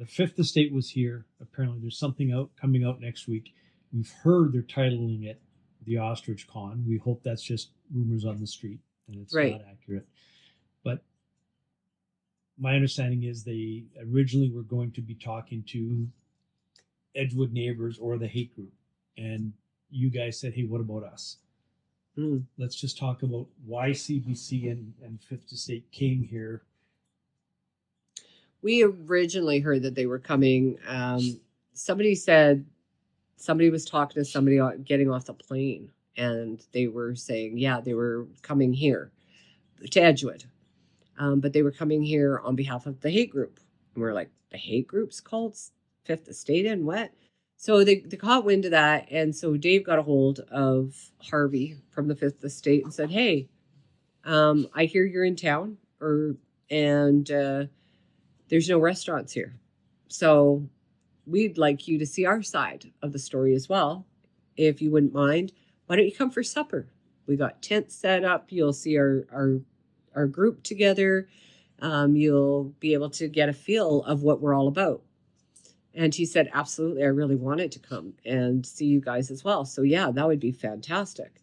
the Fifth Estate was here. Apparently, there's something out coming out next week. We've heard they're titling it the Ostrich Con. We hope that's just rumors on the street and it's Right. not accurate. But my understanding is they originally were going to be talking to Edgewood neighbors or the hate group. And you guys said, hey, what about us? Let's just talk about why CBC and Fifth Estate came here. We originally heard that they were coming. Somebody said somebody was talking to somebody getting off the plane, and they were saying, yeah, they were coming here to Edgewood. But they were coming here on behalf of the hate group. And we're like, the hate group's called Fifth Estate and what? So they caught wind of that. And so Dave got a hold of Harvey from the Fifth Estate and said, hey, I hear you're in town and there's no restaurants here. So we'd like you to see our side of the story as well. If you wouldn't mind, why don't you come for supper? We got tents set up. You'll see our group together. You'll be able to get a feel of what we're all about. And he said, absolutely, I really wanted to come and see you guys as well. So yeah, that would be fantastic.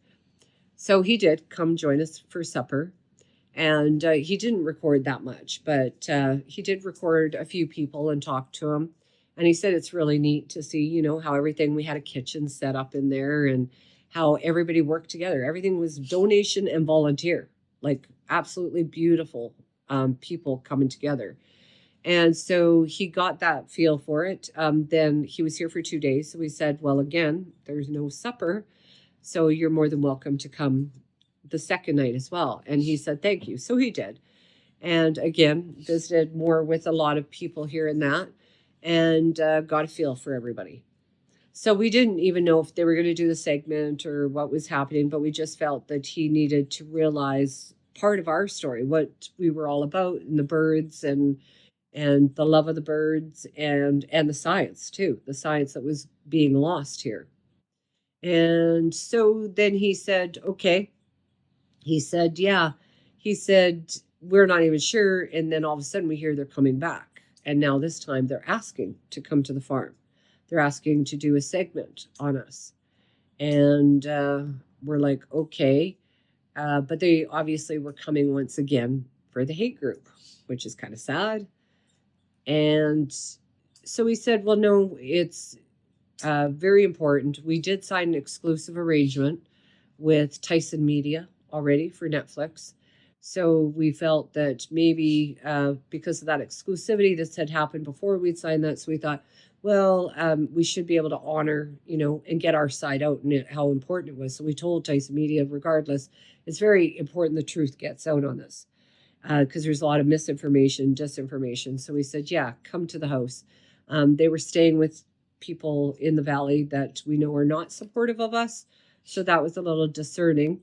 So he did come join us for supper. And he didn't record that much, but he did record a few people and talk to them. And he said it's really neat to see, you know, how everything, we had a kitchen set up in there and how everybody worked together. Everything was donation and volunteer, like absolutely beautiful people coming together. And so he got that feel for it. Then he was here for 2 days. So we said, well, again, there's no supper. So you're more than welcome to come the second night as well. And he said, thank you. So he did. And again, visited more with a lot of people here in that and got a feel for everybody. So we didn't even know if they were going to do the segment or what was happening, but we just felt that he needed to realize part of our story, what we were all about, and the birds and the love of the birds and the science too, the science that was being lost here. And so then he said, okay. He said, yeah. He said, we're not even sure. And then all of a sudden we hear they're coming back. And now this time they're asking to come to the farm. They're asking to do a segment on us. And we're like, okay. But they obviously were coming once again for the hate group, which is kind of sad. And so we said, well, no, it's very important. We did sign an exclusive arrangement with Tyson Media already for Netflix. So we felt that maybe because of that exclusivity, this had happened before we'd signed that. So we thought, well, we should be able to honor, you know, and get our side out and how important it was. So we told Tyson Media, regardless, it's very important the truth gets out on this because there's a lot of misinformation, disinformation. So we said, yeah, come to the house. They were staying with people in the valley that we know are not supportive of us. So that was a little discerning.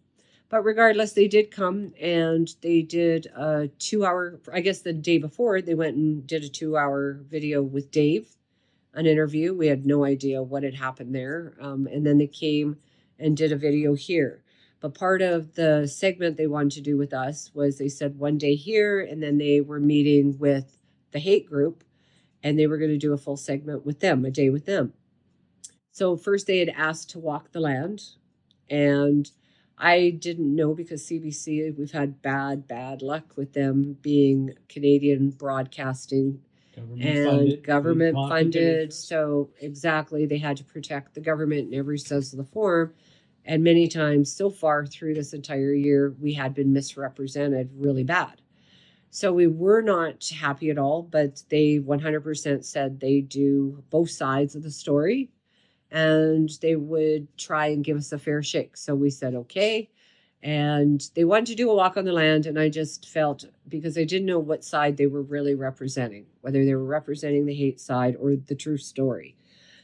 But regardless, they did come and they did a 2-hour, I guess the day before, they went and did a 2-hour video with Dave, an interview. We had no idea what had happened there. And then they came and did a video here. But part of the segment they wanted to do with us was they said one day here, and then they were meeting with the hate group, and they were going to do a full segment with them, a day with them. So first they had asked to walk the land, and I didn't know because CBC, we've had bad luck with them being Canadian broadcasting government funded. So exactly, they had to protect the government in every sense of the form. And many times so far through this entire year, we had been misrepresented really bad. So we were not happy at all, but they 100% said they do both sides of the story and they would try and give us a fair shake. So we said, okay. And they wanted to do a walk on the land. And I just felt, because I didn't know what side they were really representing, whether they were representing the hate side or the true story.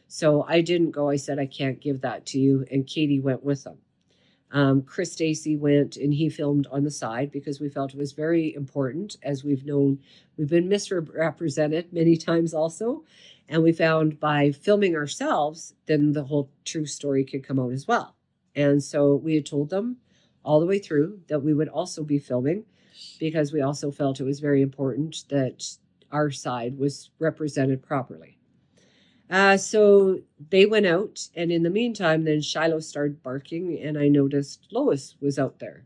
So I didn't go. I said, I can't give that to you. And Katie went with them. Chris Stacy went and he filmed on the side because we felt it was very important. As we've known, we've been misrepresented many times also. And we found by filming ourselves, then the whole true story could come out as well. And so we had told them all the way through that we would also be filming because we also felt it was very important that our side was represented properly. So they went out, and in the meantime, then Shiloh started barking, and I noticed Lois was out there.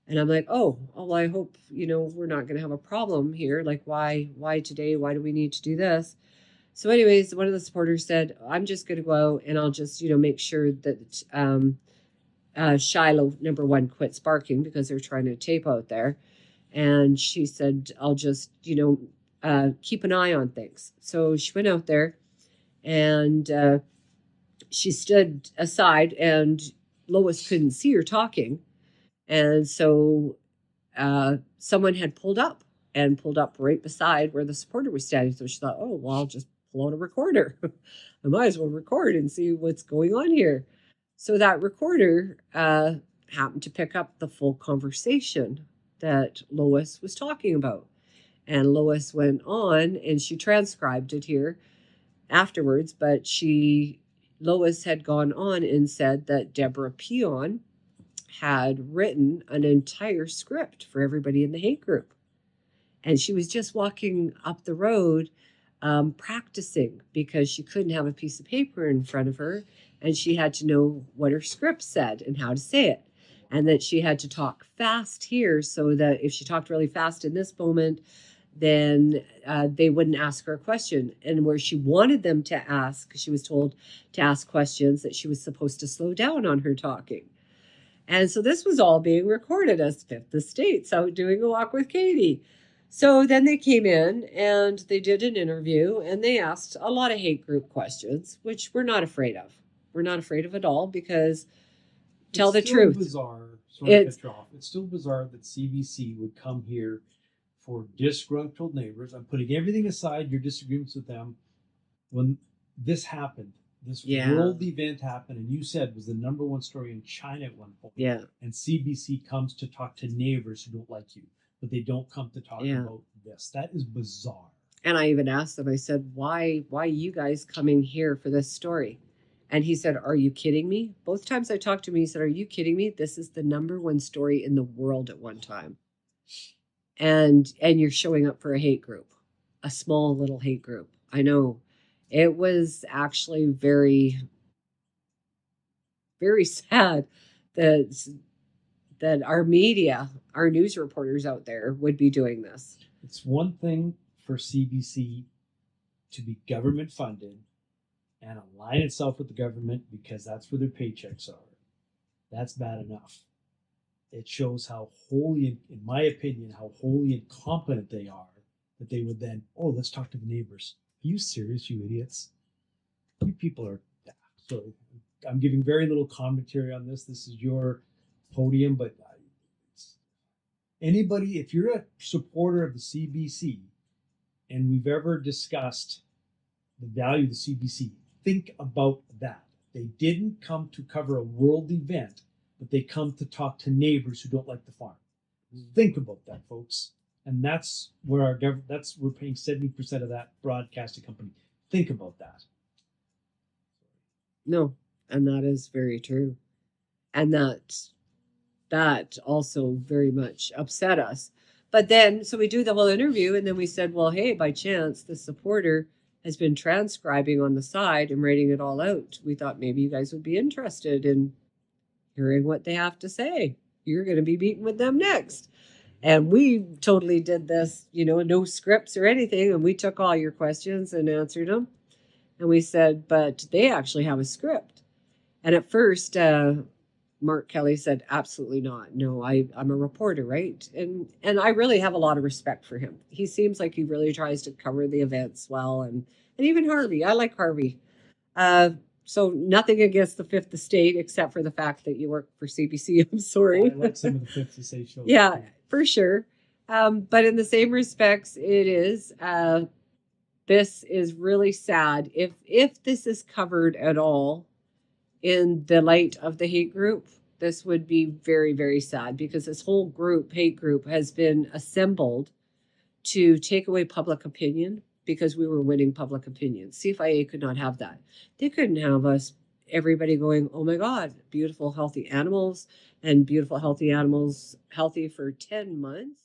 And I'm like, oh, well, I hope, we're not going to have a problem here. Like, why today? Why do we need to do this? So, anyways, one of the supporters said, I'm just going to go out and I'll just, make sure that Shiloh, number one, quits barking because they're trying to tape out there. And she said, I'll just, keep an eye on things. So she went out there and she stood aside, and Lois couldn't see her talking. And so someone had pulled up right beside where the supporter was standing. So she thought, oh, well, I'll just pull out a recorder. I might as well record and see what's going on here. So that recorder happened to pick up the full conversation that Lois was talking about. And Lois went on and she transcribed it here afterwards, but Lois had gone on and said that Deborah Peon had written an entire script for everybody in the hate group. And she was just walking up the road practicing because she couldn't have a piece of paper in front of her, and she had to know what her script said and how to say it. And that she had to talk fast here so that if she talked really fast in this moment, then they wouldn't ask her a question. And where she wanted them to ask, she was told to ask questions, that she was supposed to slow down on her talking. And so this was all being recorded as Fifth Estate's out doing a walk with Katie. So then they came in and they did an interview and they asked a lot of hate group questions, which we're not afraid of. We're not afraid of it all because tell the truth. It's still bizarre. Sorry to cut you off. It's still bizarre that CBC would come here for disgruntled neighbors. I'm putting everything aside, your disagreements with them. When this happened, this world event happened, and you said was the number one story in China at one point. Yeah. And CBC comes to talk to neighbors who don't like you, but they don't come to talk about this. That is bizarre. And I even asked them, I said, why you guys coming here for this story? And he said, are you kidding me? Both times I talked to him, he said, are you kidding me? This is the number one story in the world at one time. And you're showing up for a hate group, a small little hate group. I know. It was actually very, very sad that our media, our news reporters out there would be doing this. It's one thing for CBC to be government funded and align itself with the government because that's where their paychecks are. That's bad enough. It shows how wholly, in my opinion, how wholly incompetent they are that they would then, let's talk to the neighbors. Are you serious, you idiots? You people are daft. So I'm giving very little commentary on this. This is your podium, but anybody, if you're a supporter of the CBC and we've ever discussed the value of the CBC, think about that. They didn't come to cover a world event, but they come to talk to neighbors who don't like the farm. Think about that, folks. And that's where we're paying 70% of that broadcasting company. Think about that. No, and that is very true. And that also very much upset us. But then, so we do the whole interview, and then we said, well, hey, by chance, the supporter has been transcribing on the side and writing it all out. We thought maybe you guys would be interested in hearing what they have to say. You're going to be meeting with them next. And we totally did this, no scripts or anything. And we took all your questions and answered them. And we said, but they actually have a script. And at first, Mark Kelly said, absolutely not. No, I'm a reporter, right? And I really have a lot of respect for him. He seems like he really tries to cover the events well. And even Harvey. I like Harvey. So nothing against the Fifth Estate, except for the fact that you work for CBC. I'm sorry. I like some of the Fifth Estate shows. Yeah, for sure. But in the same respects, it is. This is really sad. If this is covered at all in the light of the hate group, this would be very, very sad because this whole hate group, has been assembled to take away public opinion because we were winning public opinion. CFIA could not have that. They couldn't have everybody going, oh my God, beautiful, healthy animals, and beautiful, healthy animals, healthy for 10 months.